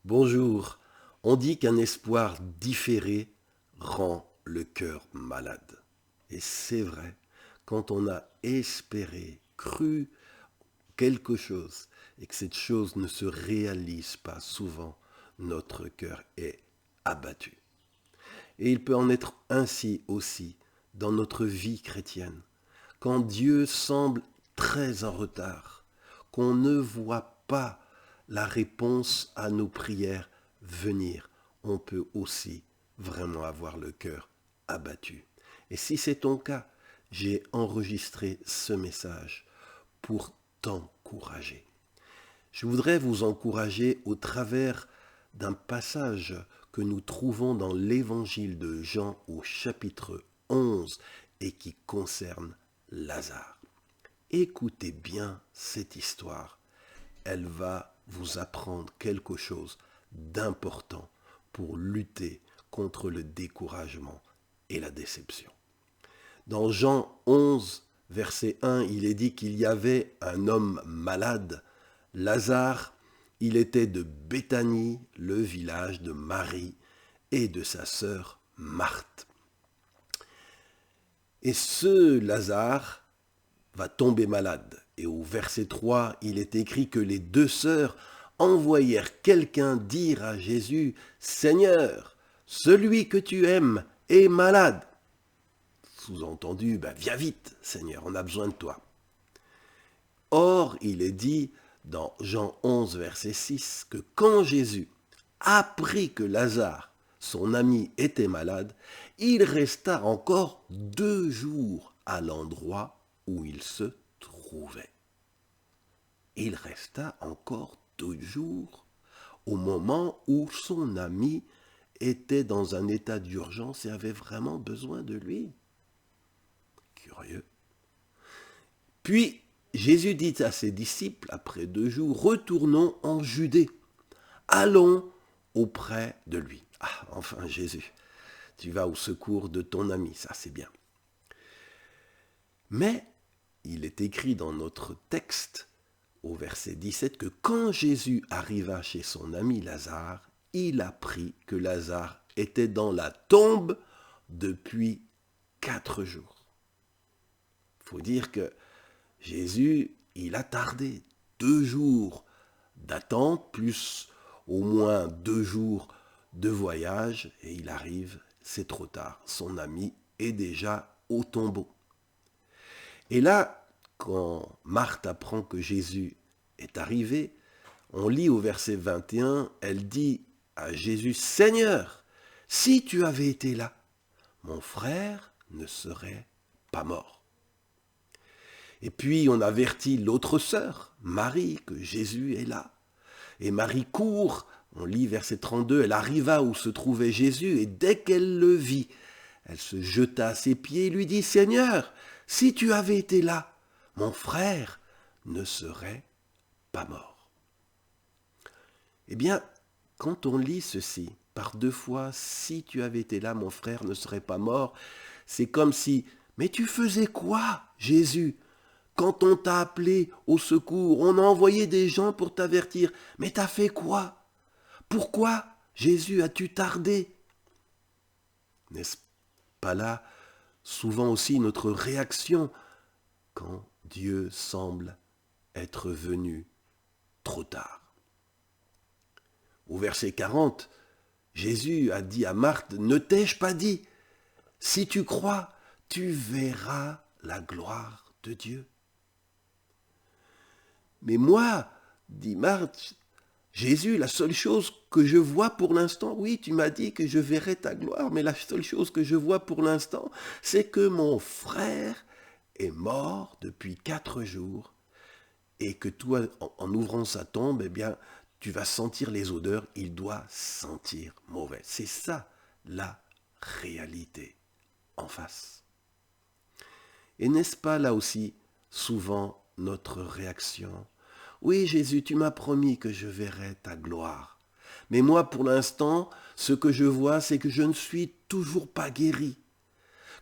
Bonjour. On dit qu'un espoir différé rend le cœur malade. Et c'est vrai, quand on a espéré, cru quelque chose et que cette chose ne se réalise pas souvent, notre cœur est abattu. Et il peut en être ainsi aussi dans notre vie chrétienne. Quand Dieu semble très en retard, qu'on ne voit pas la réponse à nos prières venir, on peut aussi vraiment avoir le cœur abattu. Et si c'est ton cas, j'ai enregistré ce message pour t'encourager. Je voudrais vous encourager au travers d'un passage que nous trouvons dans l'évangile de Jean au chapitre 11 et qui concerne Lazare. Écoutez bien cette histoire. Elle va vous apprendre quelque chose d'important pour lutter contre le découragement et la déception. Dans Jean 11, verset 1, il est dit qu'il y avait un homme malade, Lazare. Il était de Béthanie, le village de Marie et de sa sœur Marthe. Et ce Lazare va tomber malade. Et au verset 3, il est écrit que les deux sœurs envoyèrent quelqu'un dire à Jésus, « Seigneur, celui que tu aimes est malade. » Sous-entendu, viens vite, Seigneur, on a besoin de toi. Or, il est dit dans Jean 11, verset 6, que quand Jésus apprit que Lazare, son ami, était malade, il resta encore 2 jours à l'endroit où il se trouvait. Il resta encore 2 jours au moment où son ami était dans un état d'urgence et avait vraiment besoin de lui. Curieux. Puis Jésus dit à ses disciples, après 2 jours, retournons en Judée. Allons auprès de lui. Ah, enfin Jésus, tu vas au secours de ton ami, ça c'est bien. Mais il est écrit dans notre texte, au verset 17, que quand Jésus arriva chez son ami Lazare, il apprit que Lazare était dans la tombe depuis 4 jours. Il faut dire que Jésus, il a tardé 2 jours d'attente, plus au moins 2 jours de voyage, et il arrive, c'est trop tard. Son ami est déjà au tombeau. Et là, quand Marthe apprend que Jésus est arrivé, on lit au verset 21, elle dit à Jésus, « Seigneur, si tu avais été là, mon frère ne serait pas mort. » Et puis on avertit l'autre sœur, Marie, que Jésus est là. Et Marie court, on lit verset 32, elle arriva où se trouvait Jésus, et dès qu'elle le vit, elle se jeta à ses pieds et lui dit, « Seigneur, si tu avais été là, mon frère ne serait pas mort. » Eh bien, quand on lit ceci, par 2 fois, « Si tu avais été là, mon frère ne serait pas mort », c'est comme si, « Mais tu faisais quoi, Jésus ? Quand on t'a appelé au secours, on a envoyé des gens pour t'avertir. Mais t'as fait quoi? Pourquoi, Jésus, as-tu tardé ?» N'est-ce pas là souvent aussi notre réaction quand Dieu semble être venu trop tard? Au verset 40, Jésus a dit à Marthe, « Ne t'ai-je pas dit, si tu crois, tu verras la gloire de Dieu. » Mais moi, dit Marthe, Jésus, la seule chose que je vois pour l'instant, oui, tu m'as dit que je verrai ta gloire, mais la seule chose que je vois pour l'instant, c'est que mon frère est mort depuis 4 jours et que toi, en ouvrant sa tombe, eh bien, tu vas sentir les odeurs, il doit sentir mauvais. C'est ça, la réalité en face. Et n'est-ce pas là aussi souvent notre réaction? Oui, Jésus, tu m'as promis que je verrais ta gloire. Mais moi, pour l'instant, ce que je vois, c'est que je ne suis toujours pas guéri,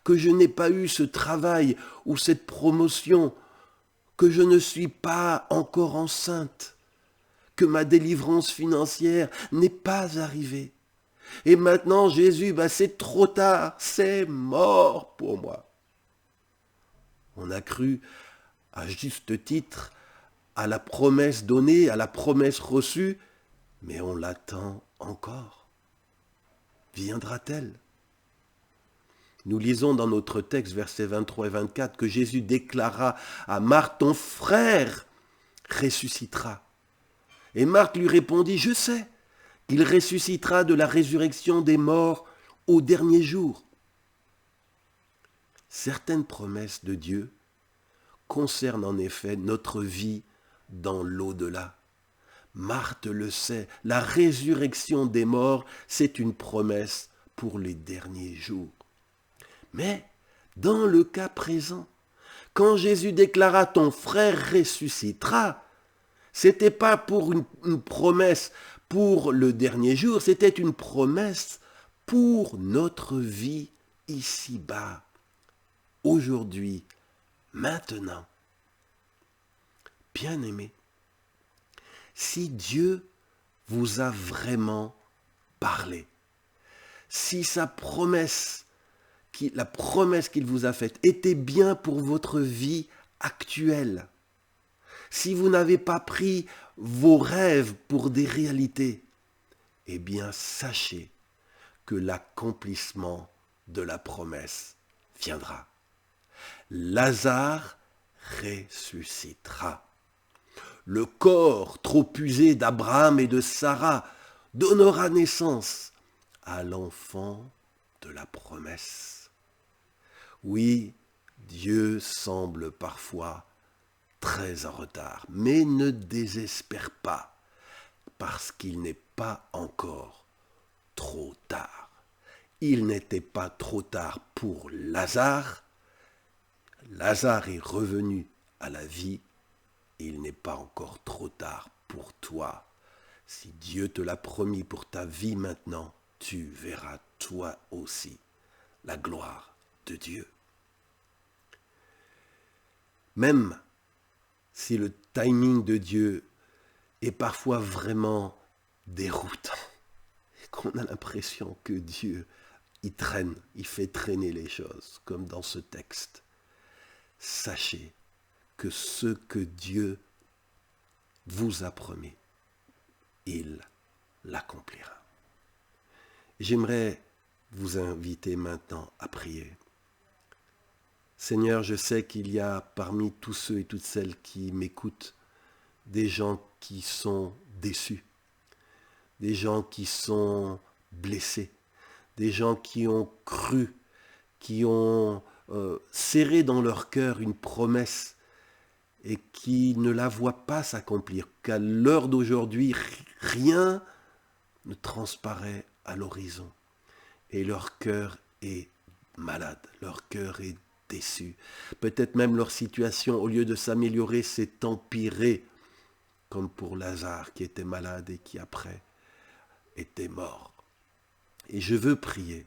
que je n'ai pas eu ce travail ou cette promotion, que je ne suis pas encore enceinte, que ma délivrance financière n'est pas arrivée. Et maintenant, Jésus, c'est trop tard, c'est mort pour moi. On a cru, à juste titre, à la promesse donnée, à la promesse reçue, mais on l'attend encore. Viendra-t-elle ? Nous lisons dans notre texte, versets 23 et 24, que Jésus déclara à Marthe, « Ton frère ressuscitera. » Et Marthe lui répondit, « Je sais qu'il ressuscitera de la résurrection des morts au dernier jour. » Certaines promesses de Dieu concernent en effet notre vie dans l'au-delà. Marthe le sait, la résurrection des morts, c'est une promesse pour les derniers jours. Mais dans le cas présent, quand Jésus déclara « Ton frère ressuscitera », c'était pas pour une promesse pour le dernier jour, c'était une promesse pour notre vie ici-bas, aujourd'hui, maintenant. Bien-aimés, si Dieu vous a vraiment parlé, si sa promesse, la promesse qu'il vous a faite était bien pour votre vie actuelle, si vous n'avez pas pris vos rêves pour des réalités, eh bien sachez que l'accomplissement de la promesse viendra. Lazare ressuscitera. Le corps trop usé d'Abraham et de Sarah donnera naissance à l'enfant de la promesse. Oui, Dieu semble parfois très en retard, mais ne désespère pas, parce qu'il n'est pas encore trop tard. Il n'était pas trop tard pour Lazare. Lazare est revenu à la vie. Il n'est pas encore trop tard pour toi. Si Dieu te l'a promis pour ta vie maintenant, tu verras toi aussi la gloire de Dieu. Même si le timing de Dieu est parfois vraiment déroutant, et qu'on a l'impression que Dieu, il fait traîner les choses, comme dans ce texte, sachez que ce que Dieu vous a promis, il l'accomplira. J'aimerais vous inviter maintenant à prier. Seigneur, je sais qu'il y a parmi tous ceux et toutes celles qui m'écoutent des gens qui sont déçus, des gens qui sont blessés, des gens qui ont cru, qui ont serré dans leur cœur une promesse et qui ne la voient pas s'accomplir, qu'à l'heure d'aujourd'hui, rien ne transparaît à l'horizon. Et leur cœur est malade, leur cœur est déçu. Peut-être même leur situation, au lieu de s'améliorer, s'est empirée, comme pour Lazare qui était malade et qui après était mort. Et je veux prier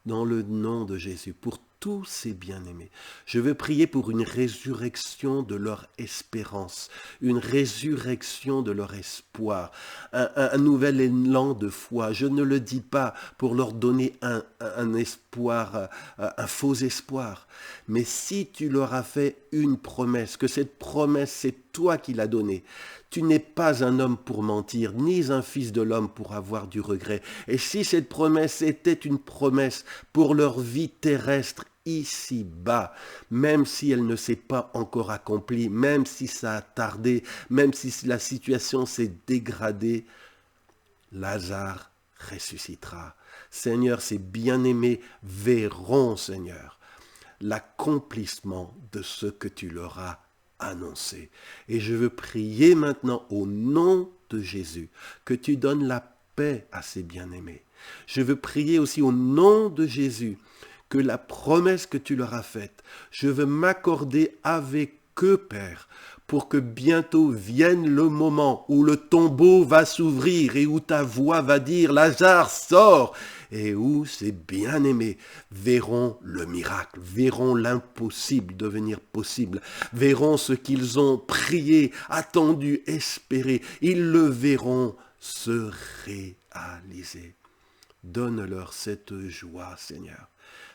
dans le nom de Jésus pour tous ces bien-aimés. Je veux prier pour une résurrection de leur espérance, une résurrection de leur espoir, un nouvel élan de foi. Je ne le dis pas pour leur donner un espoir, un faux espoir, mais si tu leur as fait une promesse, que cette promesse c'est toi qui l'as donnée, tu n'es pas un homme pour mentir, ni un fils de l'homme pour avoir du regret. Et si cette promesse était une promesse pour leur vie terrestre ici-bas, même si elle ne s'est pas encore accomplie, même si ça a tardé, même si la situation s'est dégradée, Lazare ressuscitera. Seigneur, ces bien-aimés verront, Seigneur, l'accomplissement de ce que tu leur as annoncé. Et je veux prier maintenant au nom de Jésus que tu donnes la paix à ces bien-aimés. Je veux prier aussi au nom de Jésus que la promesse que tu leur as faite, je veux m'accorder avec eux, Père, pour que bientôt vienne le moment où le tombeau va s'ouvrir et où ta voix va dire « Lazare, sors !» et où ces bien-aimés verront le miracle, verront l'impossible devenir possible, verront ce qu'ils ont prié, attendu, espéré. Ils le verront se réaliser. Donne-leur cette joie, Seigneur,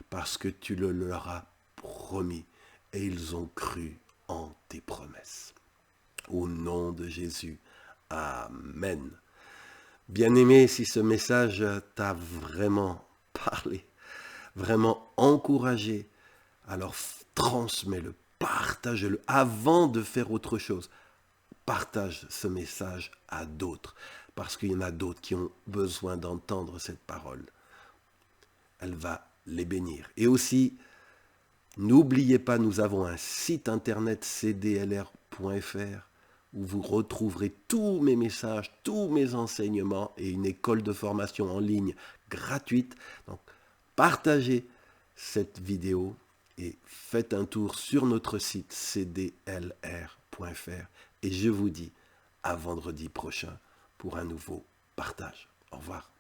parce que tu le leur as promis et ils ont cru en tes promesses. Au nom de Jésus, Amen. Bien-aimé, si ce message t'a vraiment parlé, vraiment encouragé, alors transmets-le, partage-le avant de faire autre chose. Partage ce message à d'autres, parce qu'il y en a d'autres qui ont besoin d'entendre cette parole. Elle va les bénir. Et aussi, n'oubliez pas, nous avons un site internet cdlr.fr où vous retrouverez tous mes messages, tous mes enseignements et une école de formation en ligne gratuite. Donc, partagez cette vidéo et faites un tour sur notre site cdlr.fr. Et je vous dis à vendredi prochain pour un nouveau partage. Au revoir.